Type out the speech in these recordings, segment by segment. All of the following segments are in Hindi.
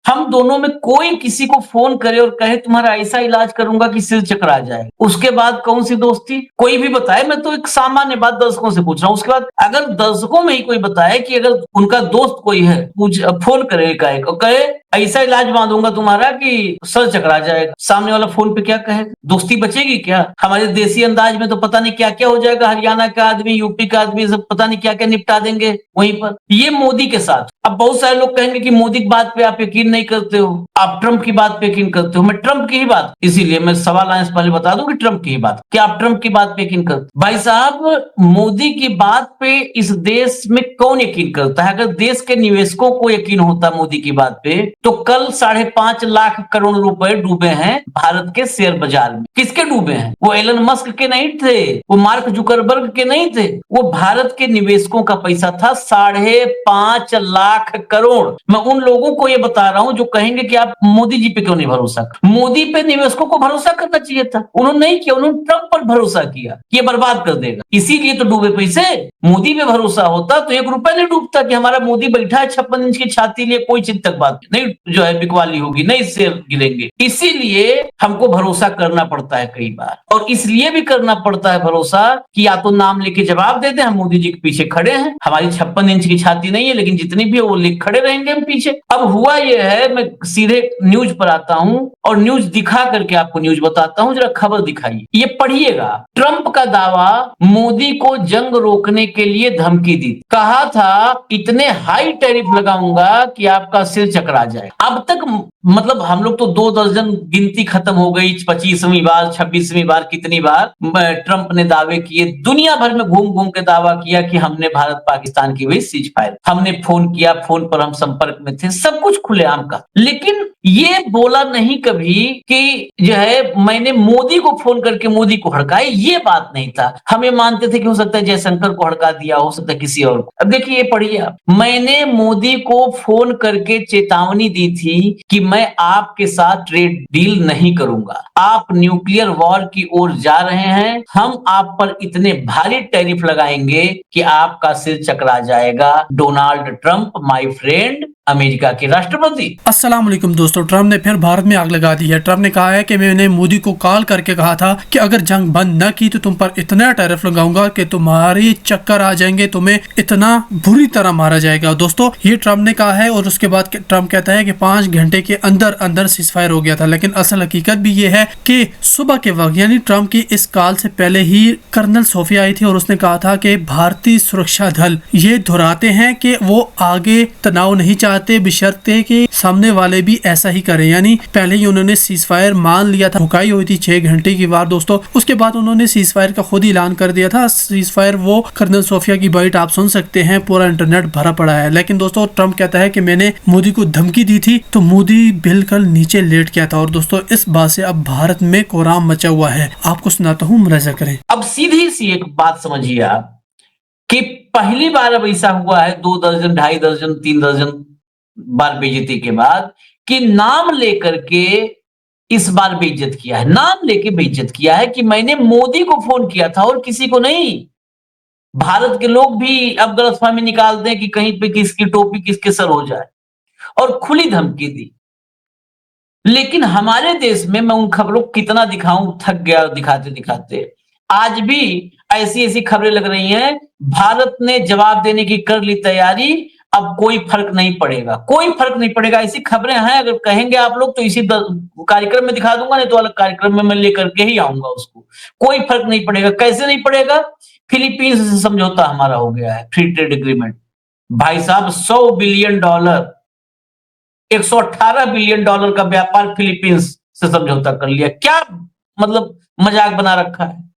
हम दोनों में कोई किसी को फोन करे और कहे तुम्हारा ऐसा इलाज करूंगा कि सिर चकरा जाए, उसके बाद कौन सी दोस्ती? कोई भी बताए, मैं तो एक सामान्य बात दर्शकों से पूछ रहा हूँ। उसके बाद अगर दर्शकों में ही कोई बताए कि अगर उनका दोस्त कोई है, फोन करे कहे ऐसा इलाज बांधूंगा तुम्हारा कि सर चकरा जाएगा, सामने वाला फोन पे क्या कहे? दोस्ती बचेगी क्या? हमारे देसी अंदाज में तो पता नहीं क्या क्या हो जाएगा। हरियाणा का आदमी, यूपी का आदमी, सब पता नहीं क्या क्या निपटा देंगे वहीं पर। ये मोदी के साथ। अब बहुत सारे लोग कहेंगे कि मोदी की बात पे आप यकीन नहीं करते हो, आप ट्रंप की बात पे यकीन करते हो। मैं ट्रंप की ही बात, इसीलिए मैं सवाल आने से पहले बता दूं कि ट्रंप की ही बात, क्या आप ट्रंप की बात पे यकीन करते? भाई साहब, मोदी की बात पे इस देश में कौन यकीन करता है? अगर देश के निवेशकों को यकीन होता मोदी की बात पे, तो कल 5.5 लाख करोड़ रुपए डूबे हैं भारत के शेयर बाजार में। किसके डूबे हैं? वो एलन मस्क के नहीं थे, वो मार्क जुकरबर्ग के नहीं थे, वो भारत के निवेशकों का पैसा था 5.5 लाख करोड़। मैं उन लोगों को ये बता रहा हूं जो कहेंगे कि आप मोदी जी पे क्यों नहीं भरोसा? मोदी पे निवेशकों को भरोसा करना चाहिए था, उन्होंने नहीं किया। उन्होंने ट्रंप पर भरोसा किया, ये बर्बाद कर देगा, इसीलिए तो डूबे पैसे। मोदी पे भरोसा होता तो 1 रुपए नहीं डूबता कि हमारा मोदी बैठा है 56 इंच की छाती लिए, कोई चिंतक बात नहीं, जो है बिकवाली होगी, नहीं शेयर गिरेंगे। इसीलिए हमको भरोसा करना पड़ता है कई बार, और इसलिए भी करना पड़ता है भरोसा कि या तो नाम लेके जवाब दे दे, हम मोदी जी के पीछे खड़े हैं, हमारी 56 इंच की छाती नहीं है, लेकिन जितनी भी है वो लेके खड़े रहेंगे हम पीछे। अब हुआ ये है, मैं सीधे न्यूज पर आता हूं और न्यूज दिखा करके आपको न्यूज बताता हूं, जरा खबर दिखाइए, ये पढ़िएगा। ट्रंप का दावा, मोदी को जंग रोकने के लिए धमकी दी, कहा था इतने हाई टैरिफ लगाऊंगा कि आपका सिर चकरा जाए। अब तक मतलब हम लोग तो 2 दर्जन गिनती खत्म हो गई, 25वीं बार, 26वीं बार, कितनी बार ट्रंप ने दावे किए, दुनिया भर में घूम घूम के दावा किया कि हमने भारत पाकिस्तान की वही सीज फायर, हमने फोन किया, फोन पर हम संपर्क में थे, सब कुछ खुलेआम का। लेकिन ये बोला नहीं कभी कि जो है मैंने मोदी को फोन करके मोदी को हड़काए, ये बात नहीं था। हमें मानते थे कि हो सकता है जयशंकर को हड़का दिया, हो सकता है किसी और को। अब देखिए, ये पढ़िए आप, मैंने मोदी को फोन करके चेतावनी दी थी कि मैं आपके साथ ट्रेड डील नहीं करूंगा, आप न्यूक्लियर वॉर की ओर जा रहे हैं, हम आप पर इतने भारी टैरिफ लगाएंगे कि आपका सिर चकरा जाएगा। Donald Trump, my friend, America के राष्ट्रपति। अस्सलाम वालेकुम दोस्तों, ट्रंप ने फिर भारत में आग लगा दी है। ट्रंप ने कहा है कि मैंने मोदी को कॉल करके कहा था कि अगर जंग बंद न की तो तुम पर इतना टैरिफ लगाऊंगा कि तुम्हारी चक्कर आ जाएंगे, तुम्हें इतना बुरी तरह मारा जाएगा। दोस्तों, ये ट्रंप ने कहा है और उसके बाद ट्रंप कहता है कि 5 घंटे के अंदर अंदर सीजफायर हो गया था। लेकिन असल हकीकत भी ये है कि सुबह के वक्त यानी ट्रंप की इस कॉल से पहले ही कर्नल सोफिया आई थी और उसने कहा था कि भारतीय सुरक्षा दल ये दोहराते हैं कि वो आगे तनाव नहीं चाहते, बशर्ते कि सामने वाले भी ऐसा ही करें। यानी पहले ही उन्होंने सीजफायर मान लिया था, रुकाई हुई थी 6 घंटे की बार दोस्तों, उसके बाद उन्होंने सीजफायर का खुद ही ऐलान कर दिया था। सीजफायर वो कर्नल सोफिया की बाइट आप सुन सकते हैं, पूरा इंटरनेट भरा पड़ा है। लेकिन दोस्तों, ट्रंप कहता है कि मैंने मोदी को धमकी दी थी तो मोदी बिल्कुल नीचे लेट गया था। और दोस्तों, इस बात से अब भारत में कोहराम मचा हुआ है। आपको सुनाता हूँ, मुलाजा करें। अब सीधी सी एक बात समझिए आप कि पहली बार अब ऐसा हुआ है 2 दर्जन, 2.5 दर्जन, 3 दर्जन बार बेइज्जती के बाद कि नाम लेकर के इस बार बेइज्जत किया है, नाम लेके बेइज्जत किया है कि मैंने मोदी को फोन किया था और किसी को नहीं। भारत के लोग भी अब गलतफहमी निकाल दें कि कहीं पे किसकी टोपी किसके सर हो जाए, और खुली धमकी दी। लेकिन हमारे देश में, मैं उन खबरों को कितना दिखाऊं, थक गया दिखाते दिखाते। आज भी ऐसी ऐसी खबरें लग रही हैं, भारत ने जवाब देने की कर ली तैयारी, अब कोई फर्क नहीं पड़ेगा, कोई फर्क नहीं पड़ेगा। ऐसी खबरें हैं, अगर कहेंगे आप लोग तो इसी कार्यक्रम में दिखा दूंगा, नहीं तो अलग कार्यक्रम में मैं लेकर के ही आऊंगा उसको। कोई फर्क नहीं पड़ेगा। कैसे नहीं पड़ेगा? फिलीपींस से समझौता हमारा हो गया है, फ्री ट्रेड एग्रीमेंट। भाई साहब, $100 बिलियन, $118 बिलियन का व्यापार फिलीपींस से समझौता कर लिया। क्या मतलब मजाक बना रखा है?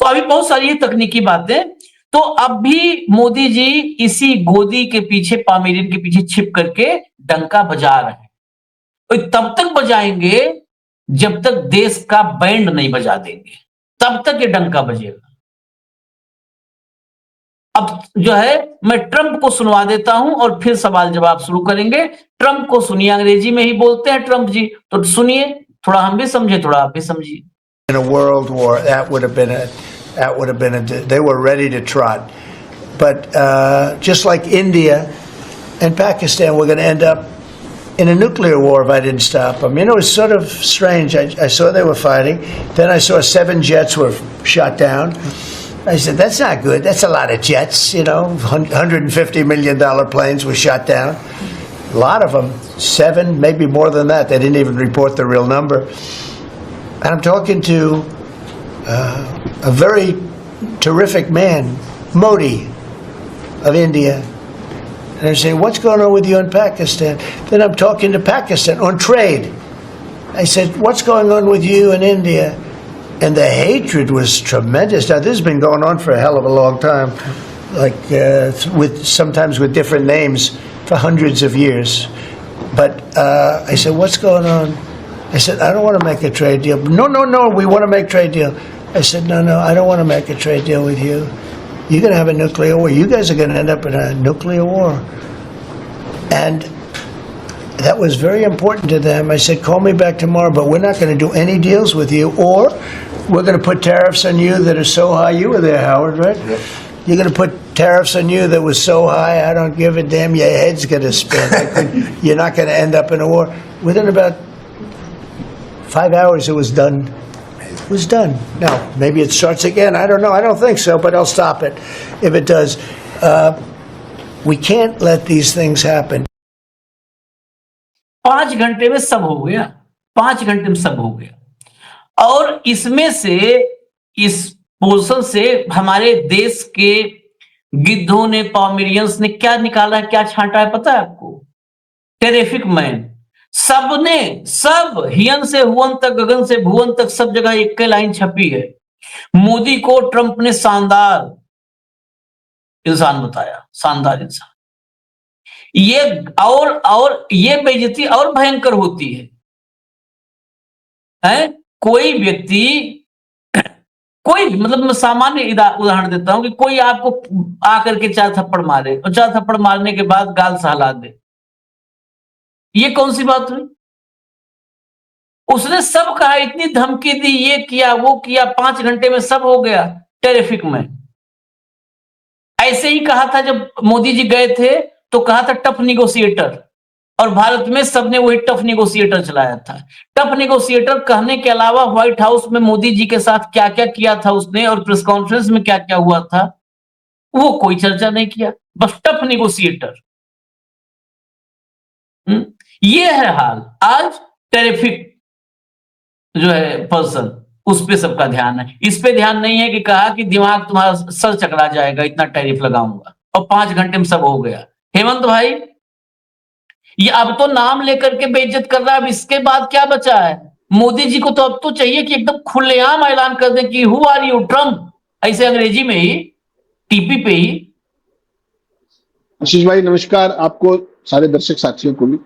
तो अभी बहुत सारी तकनीकी बातें। तो अब भी मोदी जी इसी गोदी के पीछे, पामेलियन के पीछे छिप करके डंका बजा रहे हैं। तो तब तक बजाएंगे जब तक देश का बैंड नहीं बजा देंगे, तब तक ये डंका बजेगा। अब जो है, मैं ट्रंप को सुनवा देता हूं और फिर सवाल जवाब शुरू करेंगे। ट्रंप को सुनिए, अंग्रेजी में ही बोलते हैं ट्रंप जी, तो सुनिए, थोड़ा हम भी समझे, थोड़ा आप भी समझिए। In a world war, that would have been they were ready to trot. But just like India and Pakistan, we're going to end up in a nuclear war if I didn't stop them. It was sort of strange. I saw they were fighting. Then I saw 7 jets were shot down. I said, that's not good. That's a lot of jets, $150 million planes were shot down. A lot of them, 7, maybe more than that. They didn't even report the real number. And I'm talking to a very terrific man, Modi of India. And I say, what's going on with you in Pakistan? Then I'm talking to Pakistan on trade. I said, what's going on with you in India? And the hatred was tremendous. Now, this has been going on for a hell of a long time, sometimes with different names for hundreds of years. But I said, what's going on? I said, I don't want to make a trade deal. No, we want to make trade deal. I said, no, I don't want to make a trade deal with you. You're going to have a nuclear war. You guys are going to end up in a nuclear war. And that was very important to them. I said, call me back tomorrow, but we're not going to do any deals with you, or we're going to put tariffs on you that are so high. You were there, Howard, right? Yep. You're going to put tariffs on you that was so high, I don't give a damn, your head's going to spin. You're not going to end up in a war. Within about 5 hours, it was done. It was done. Now, maybe it starts again. I don't know. I don't think so, but I'll stop it if it does. We can't let these things happen. 5 घंटे में सब हो गया, 5 घंटे में सब हो गया। और इसमें से, इस पोर्शन से हमारे देश के गिद्धों ने, पॉमेरियंस ने क्या निकाला है, क्या छांटा है, पता है आपको? Terrific man. सबने, सब हियन से हुवन तक, गगन से भुवन तक, सब जगह एक लाइन छपी है। मोदी को ट्रंप ने शानदार इंसान बताया, शानदार इंसान। ये और ये बेइज्जती और भयंकर होती है? कोई व्यक्ति, कोई, मतलब मैं सामान्य उदाहरण देता हूं कि कोई आपको आकर के 4 थप्पड़ मारे और 4 थप्पड़ मारने के बाद गाल सहला दे, ये कौन सी बात हुई? उसने सब कहा, इतनी धमकी दी, ये किया, वो किया, 5 घंटे में सब हो गया। टेरिफिक में ऐसे ही कहा था जब मोदी जी गए थे, तो कहा था टफ निगोशिएटर, और भारत में सबने वही टफ निगोशिएटर चलाया था। टफ निगोशिएटर कहने के अलावा व्हाइट हाउस में मोदी जी के साथ क्या क्या किया था उसने, और प्रेस कॉन्फ्रेंस में क्या क्या हुआ था, वो कोई चर्चा नहीं किया, बस टफ निगोशिएटर। ये है हाल आज। टेरिफिक जो है पर्सन, उस पे सबका ध्यान है, इस पे ध्यान नहीं है कि कहा कि दिमाग तुम्हारा सर चकरा जाएगा, इतना टैरिफ लगाऊंगा, और 5 घंटे में सब हो गया। हेमंत भाई, ये अब तो नाम लेकर के बेइज्जत कर रहा है, अब इसके बाद क्या बचा है? मोदी जी को तो अब तो चाहिए कि एकदम खुलेआम ऐलान कर दें कि हु आर यू ट्रम्प, ऐसे अंग्रेजी में ही, टीपी पे ही। आशीष भाई नमस्कार, आपको, सारे दर्शक साथियों को भी।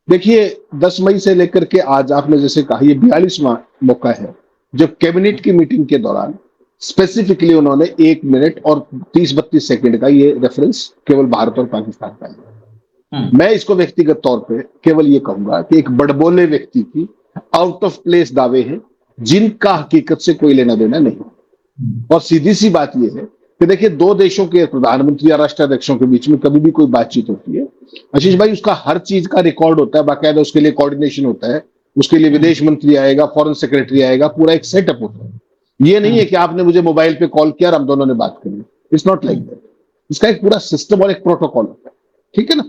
देखिए, 10 मई से लेकर के आज आपने जैसे कहा, ये 42वां मौका है जब कैबिनेट की मीटिंग के दौरान स्पेसिफिकली उन्होंने 1 मिनट और 30-32 सेकंड का ये रेफरेंस केवल भारत और पाकिस्तान का है। मैं इसको व्यक्तिगत तौर पे केवल ये कहूंगा कि एक बड़बोले व्यक्ति की आउट ऑफ प्लेस दावे हैं जिनका हकीकत से कोई लेना देना नहीं। और सीधी सी बात यह है कि देखिए, 2 देशों के प्रधानमंत्री या राष्ट्राध्यक्षों के बीच में कभी भी कोई बातचीत होती है, आशीष भाई, उसका हर चीज का रिकॉर्ड होता है, बाकायदा उसके लिए कोऑर्डिनेशन होता है, उसके लिए विदेश मंत्री आएगा, फॉरेन सेक्रेटरी आएगा, पूरा एक सेटअप होता है। ये नहीं है कि आपने मुझे मोबाइल पे कॉल किया और हम दोनों ने बात करी। It's not like that. इसका एक पूरा सिस्टम और एक प्रोटोकॉल होता है, ठीक है ना।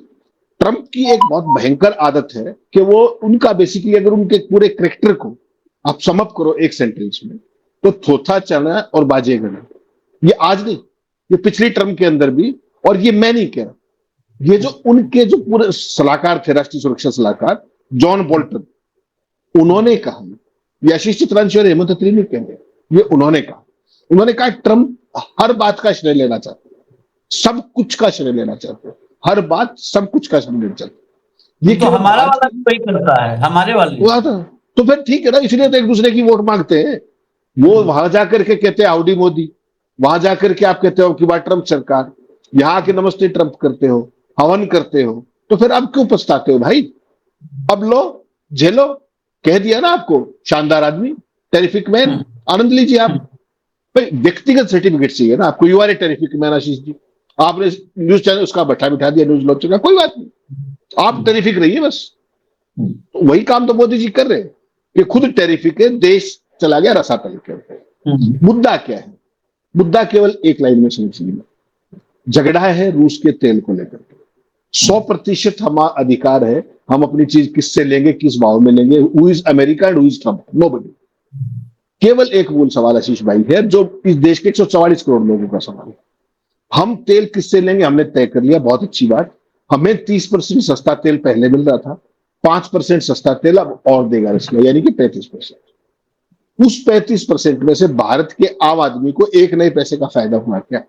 ट्रंप की एक बहुत भयंकर आदत है कि वो, उनका बेसिकली अगर उनके पूरे कैरेक्टर को आप समअप करो एक सेंटेंस में, तो थोथा चना और बाजे गना। ये आज नहीं, ये पिछली टर्म के अंदर भी, और ये मैं नहीं कह रहा, ये जो उनके जो पूरे सलाहकार थे, राष्ट्रीय सुरक्षा सलाहकार जॉन बोल्टन, उन्होंने कहा, ये आशीष चित्रांशी और हेमंत अत्री नहीं कह रहे, ये उन्होंने कहा ट्रंप हर बात का श्रेय लेना चाहते, सब कुछ का श्रेय लेना चाहते, हर बात सब कुछ का श्रेय लेना चाहते। ये तो हमारा वाला कोई करता है, हमारे वाले तो फिर ठीक है ना, इसलिए तो एक दूसरे की वोट मांगते हैं। वो वहां जाकर के कहते हैं हाउडी मोदी, वहां जाकर के आप कहते हो कि बात ट्रंप सरकार, यहाँ के नमस्ते ट्रंप करते हो, हवन करते हो, तो फिर आप क्यों पछताते हो भाई? अब लो, झेलो, कह दिया ना आपको, शानदार आदमी, टेरिफिक मैन, आनंद लीजिए आप। भाई व्यक्तिगत सर्टिफिकेट चाहिए ना आपको, you are a terrific man Ashish ji. आपने न्यूज चैनल उसका बैठा बिठा दिया, न्यूज लॉन्च का, कोई बात नहीं, आप टेरिफिक रहिए बस, तो वही काम तो मोदी जी कर रहे हैं कि खुद टेरिफिक है, देश चला गया रसातल के। मुद्दा क्या है? मुद्दा केवल एक लाइन में समझिए, झगड़ा है रूस के तेल को लेकर के। 100% हमारा अधिकार है, हम अपनी चीज किससे लेंगे, किस भाव में लेंगे। Who is America and who is Trump? Nobody. केवल एक मूल सवाल आशीष भाई है, जो इस देश के 144 करोड़ लोगों का सवाल है। हम तेल किससे लेंगे हमने तय कर लिया, बहुत अच्छी बात। हमें 30% सस्ता तेल पहले मिल रहा था, 5% सस्ता तेल अब और देगा इसमें, यानी कि 35%। उस 35% में से भारत के आम आदमी को एक नए पैसे का फायदा हुआ क्या?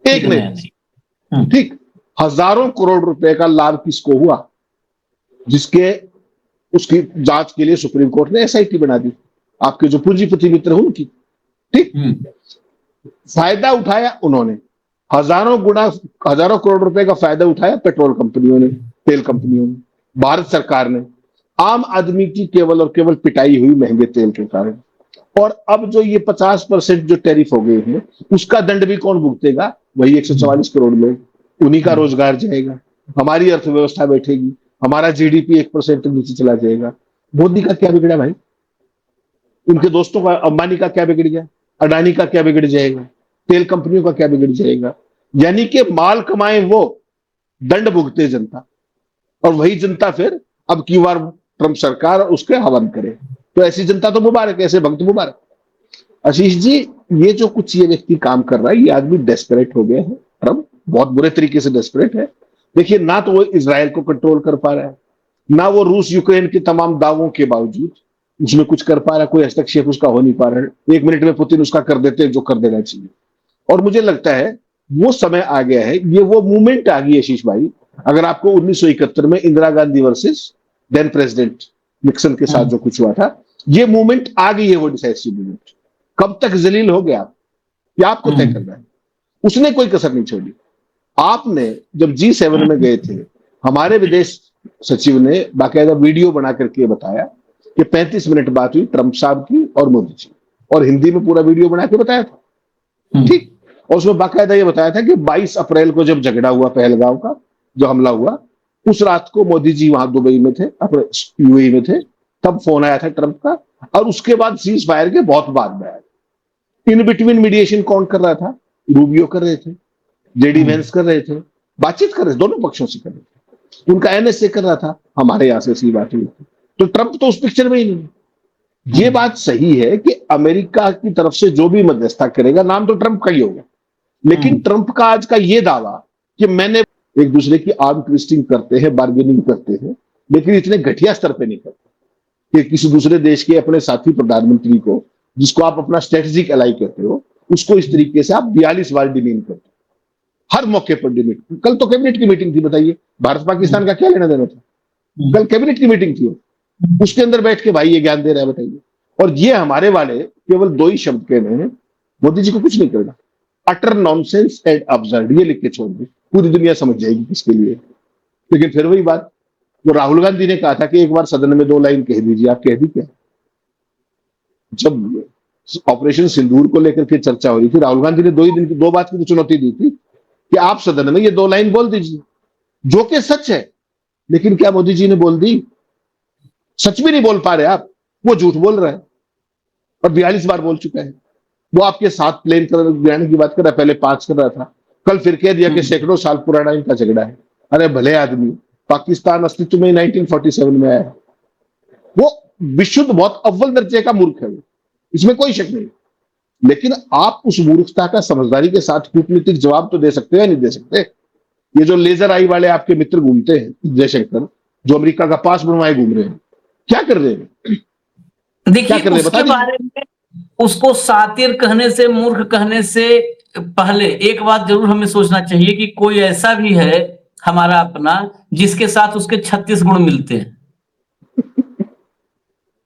एक नहीं। ठीक, हजारों करोड़ रुपए का लाभ किसको हुआ? जिसके उसकी जांच के लिए सुप्रीम कोर्ट ने एसआईटी बना दी, आपके जो पूंजीपति मित्र हैं उनकी। ठीक, फायदा उठाया उन्होंने, हजारों करोड़ रुपए का फायदा उठाया पेट्रोल कंपनियों ने, तेल कंपनियों ने, भारत सरकार ने। आम आदमी की केवल और केवल पिटाई हुई महंगे तेल के कारण। और अब जो ये 50% जो टैरिफ हो गए हैं, उसका दंड भी कौन भुगतेगा? वही 144 करोड़ लोग। उन्हीं का रोजगार जाएगा, हमारी अर्थव्यवस्था बैठेगी, हमारा जीडीपी 1% नीचे चला जाएगा। मोदी का क्या बिगड़ा भाई? उनके दोस्तों का, अंबानी का क्या बिगड़ गया? अडानी का क्या बिगड़ जाएगा? तेल कंपनियों का क्या बिगड़ जाएगा? यानी कि माल कमाए वो, दंड भुगते जनता। और वही जनता फिर अब की बार ट्रंप सरकार उसके हवन करे। तो ऐसी जनता तो मुबारक, ऐसे भक्त मुबारक। आशीष जी, ये जो कुछ ये व्यक्ति काम कर रहा है, ये आदमी डेस्परेट हो गया है। ट्रंप बहुत बुरे तरीके से डेस्परेट है। देखिए, ना तो वो इजराइल को कंट्रोल कर पा रहा है, ना वो रूस यूक्रेन के तमाम दावों के बावजूद उसमें कुछ कर पा रहा है। कोई हस्तक्षेप उसका हो नहीं पा रहा है। 1 मिनट में पुतिन उसका कर देते हैं जो कर देना चाहिए। और मुझे लगता है वो समय आ गया है, ये वो मूवमेंट आ गई है आशीष भाई। अगर आपको 1971 में Indira Gandhi versus then president Nixon के साथ जो कुछ हुआ था, ये मूवमेंट आ गई है, वो डिसाइसिव मूवमेंट। कब तक जलील हो गया ये आपको तय करना है। उसने कोई कसर नहीं छोड़ी। आपने जब G7 में गए थे, हमारे विदेश सचिव ने बाकायदा वीडियो बना करके बताया कि 35 मिनट बात हुई ट्रंप साहब की और मोदी जी, और हिंदी में पूरा वीडियो बना के बताया था। ठीक, और उसमें बाकायदा ये बताया था कि 22 अप्रैल को जब झगड़ा हुआ, पहलगांव का जो हमला हुआ, उस रात को मोदी जी वहां दुबई में थे, अपने यूएई में थे, तब फोन आया था ट्रंप का। और उसके बाद सीज फायर के बहुत बाद में आया। इन बिटवीन मीडिएशन कौन कर रहा था? रूबियो कर रहे थे, जेडी वेंस कर रहे थे, बातचीत कर रहे थे, दोनों पक्षों से कर रहे थे। उनका एनएसए कर रहा था, हमारे यहां से सी बात हुई थी। तो ट्रंप तो उस पिक्चर में ही नहीं। ये बात सही है कि अमेरिका की तरफ से जो भी मध्यस्थता करेगा, नाम तो ट्रंप का ही होगा। लेकिन ट्रंप का आज का ये दावा कि मैंने, एक दूसरे की आर्म ट्विस्टिंग करते हैं, बार्गेनिंग करते हैं, लेकिन इतने घटिया स्तर पे नहीं करते कि किसी दूसरे देश के अपने साथी प्रधानमंत्री को, जिसको आप अपना स्ट्रेटेजिक एलाई कहते हो, उसको इस तरीके से आप 42 बार डिमीन करते हो, हर मौके पर डिमीन। कल तो कैबिनेट की मीटिंग थी, बताइए भारत पाकिस्तान का क्या लेना देना था? कल कैबिनेट की मीटिंग थी, उसके अंदर बैठ के भाई ये ज्ञान दे रहा है, बताइए। और ये हमारे वाले केवल 2 ही शब्द कह रहे हैं, मोदी जी को कुछ नहीं करना, अटर नॉनसेंस एंड अब्सर्ड, ये लिख के छोड़ दे, पूरी दुनिया समझ जाएगी किसके लिए। लेकिन फिर वही बात जो राहुल गांधी ने कहा था कि एक बार सदन में 2 लाइन कह दीजिए, आप कह दी क्या? जब ऑपरेशन सिंदूर को लेकर के चर्चा हो रही थी, राहुल गांधी ने 2 ही दिन की 2 बात की चुनौती दी थी कि आप सदन में ये 2 लाइन बोल दीजिए, जो कि सच है। लेकिन क्या मोदी जी ने बोल दी? सच भी नहीं बोल पा रहे आप, वो झूठ बोल रहा है और 42 बार बोल चुका है। वो आपके 7 प्लेन गिराने की बात कर रहा है, पहले 5 कर रहा था, कल फिर कह दिया कि सैकड़ों साल पुराना इनका झगड़ा है। अरे भले आदमी, पाकिस्तान अस्तित्व में 1947 में आया। वो विशुद्ध बहुत अव्वल दर्जे का मूर्ख है, इसमें कोई शक नहीं। लेकिन आप उस मूर्खता का समझदारी के साथ कूटनीतिक जवाब तो दे सकते हैं, नहीं दे सकते? ये जो लेजर आई वाले आपके मित्र घूमते हैं, जयशंकर, जो अमेरिका का पास बनवाए घूम रहे हैं, क्या कर रहे हैं? देखिए, उसके बारे में उसको सातिर कहने से, मूर्ख कहने से पहले एक बात जरूर हमें सोचना चाहिए कि कोई ऐसा भी है हमारा अपना जिसके साथ उसके 36 गुण मिलते हैं।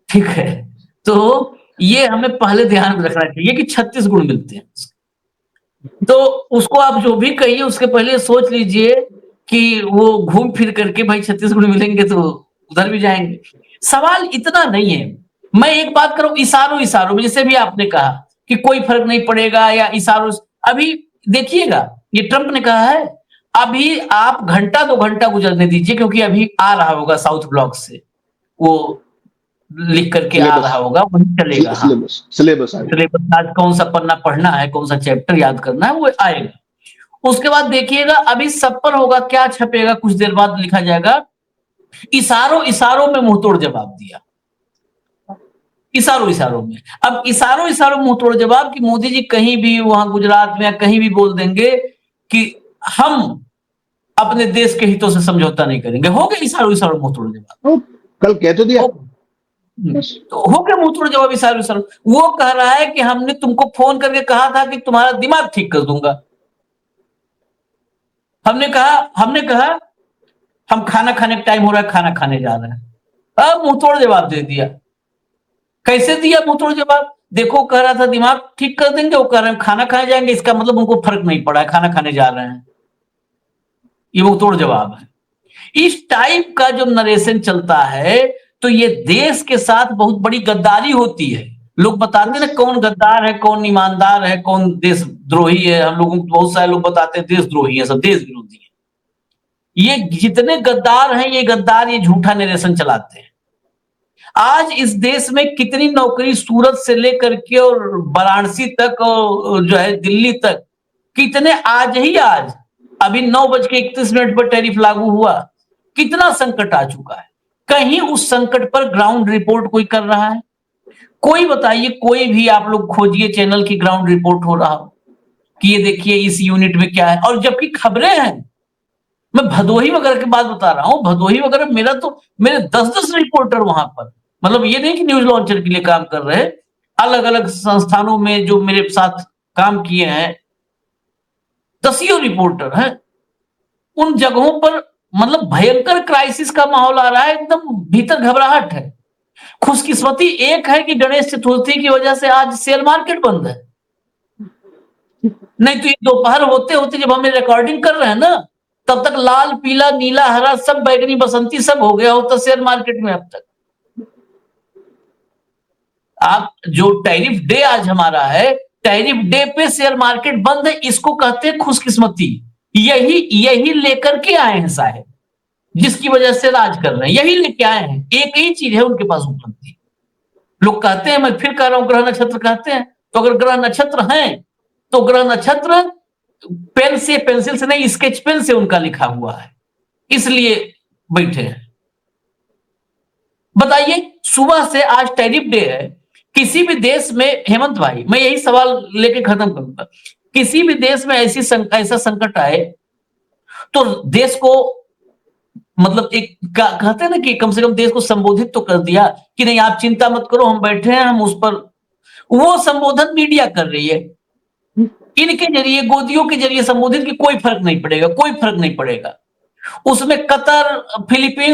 ठीक है, तो ये हमें पहले ध्यान में रखना चाहिए कि 36 गुण मिलते हैं। तो उसको आप जो भी कहिए, उसके पहले सोच लीजिए कि वो घूम फिर करके भाई 36 गुण मिलेंगे तो उधर भी जाएंगे। सवाल इतना नहीं है। मैं एक बात करूं, इशारों में, जैसे भी आपने कहा कि कोई फर्क नहीं पड़ेगा या इशारों, अभी देखिएगा ये ट्रंप ने कहा है, अभी आप 1-2 घंटा गुजरने दीजिए, क्योंकि अभी आ रहा होगा साउथ ब्लॉक से, वो लिख करके आ सिलेबस। रहा होगा, वही चलेगा। हाँ, सिलेबस आएगा। सिलेबस आज कौन सा पन्ना पढ़ना है, कौन सा चैप्टर याद करना है, वो आएगा। उसके बाद देखिएगा अभी सब पर होगा, क्या छपेगा, कुछ देर बाद लिखा जाएगा, इशारों इशारों में मुंहतोड़ जवाब दिया। इशारों इशारों में, अब इशारों इशारों में मुंहतोड़ जवाब कि मोदी जी कहीं भी वहां गुजरात में या कहीं भी बोल देंगे कि हम अपने देश के हितों से समझौता नहीं करेंगे, हो गया इशारों इशारों मुंहतोड़ जवाब। तो कल कह तो दिया। तो हो गया मुंहतोड़ जवाब इशारों इशारों। वो कह रहा है कि हमने तुमको फोन करके कहा था कि तुम्हारा दिमाग ठीक कर दूंगा। हमने कहा हम खाना खाने का टाइम हो रहा है, खाना खाने जा रहे हैं। अब मुंहतोड़ जवाब दे दिया। कैसे दिया मुंहतोड़ जवाब? देखो, कह रहा था दिमाग ठीक कर देंगे, वो कह रहे हैं खाना खाने जाएंगे, इसका मतलब उनको फर्क नहीं पड़ा है, खाना खाने जा रहे हैं। ये मुंहतोड़ जवाब है। इस टाइप का जो नरेशन चलता है तो ये देश के साथ बहुत बड़ी गद्दारी होती है। लोग बताते हैं ना कौन गद्दार है, कौन ईमानदार है, कौन देशद्रोही है। हम लोगों को बहुत सारे लोग बताते हैं देशद्रोही है, सब देश विरोधी है। ये जितने गद्दार हैं, ये गद्दार ये झूठा नरेशन चलाते हैं। आज इस देश में कितनी नौकरी सूरत से लेकर के और वाराणसी तक और जो है दिल्ली तक, कितने आज अभी 9:31 पर टैरिफ लागू हुआ, कितना संकट आ चुका है। कहीं उस संकट पर ग्राउंड रिपोर्ट कोई कर रहा है? कोई बताइए, कोई भी आप लोग खोजिए चैनल की ग्राउंड रिपोर्ट हो रहा हो कि ये देखिए इस यूनिट में क्या है। और जबकि खबरें हैं, मैं भदोही वगैरह की बात बता रहा हूं, भदोही वगैरह मेरे 10-10 रिपोर्टर वहां पर, मतलब ये नहीं कि न्यूज लॉन्चर के लिए काम कर रहे, अलग अलग संस्थानों में जो मेरे साथ काम किए हैं, 10 रिपोर्टर हैं। उन जगहों पर मतलब भयंकर क्राइसिस का माहौल आ रहा है, एकदम भीतर घबराहट है। खुशकिस्मती एक है कि गणेश चतुर्थी की वजह से आज शेयर मार्केट बंद है, नहीं तो ये दोपहर होते होते जब हम रिकॉर्डिंग कर रहे हैं ना, तब तक लाल पीला नीला हरा सब बैगनी बसंती सब हो गया होता शेयर मार्केट में। अब तक आप जो टैरिफ डे आज हमारा है, टैरिफ डे पे शेयर मार्केट बंद है, इसको कहते हैं खुशकिस्मती। यही लेकर के आए हैं साहेब, जिसकी वजह से राज कर रहे हैं, यही लेके आए हैं। एक ही चीज है उनके पास उपलब्धि। लोग कहते हैं, मैं फिर कह रहा हूं ग्रह नक्षत्र कहते हैं, तो अगर ग्रह नक्षत्र हैं तो ग्रह नक्षत्र पेन से, पेंसिल से नहीं, स्केच पेन से उनका लिखा हुआ है, इसलिए बैठे हैं। बताइए, सुबह से आज टैरिफ डे है, किसी भी देश में, हेमंत भाई मैं यही सवाल लेके खत्म करूंगा, किसी भी देश में ऐसा संकट आए तो देश को मतलब एक कहते हैं ना कि कम से कम देश को संबोधित तो कर दिया कि नहीं आप चिंता मत करो, हम बैठे हैं, हम उस पर। वो संबोधन मीडिया कर रही है, इनके जरिए, गोदियों के जरिए संबोधित, कि कोई फर्क नहीं पड़ेगा, कोई फर्क नहीं पड़ेगा। उसमें कतर, फिलीपींस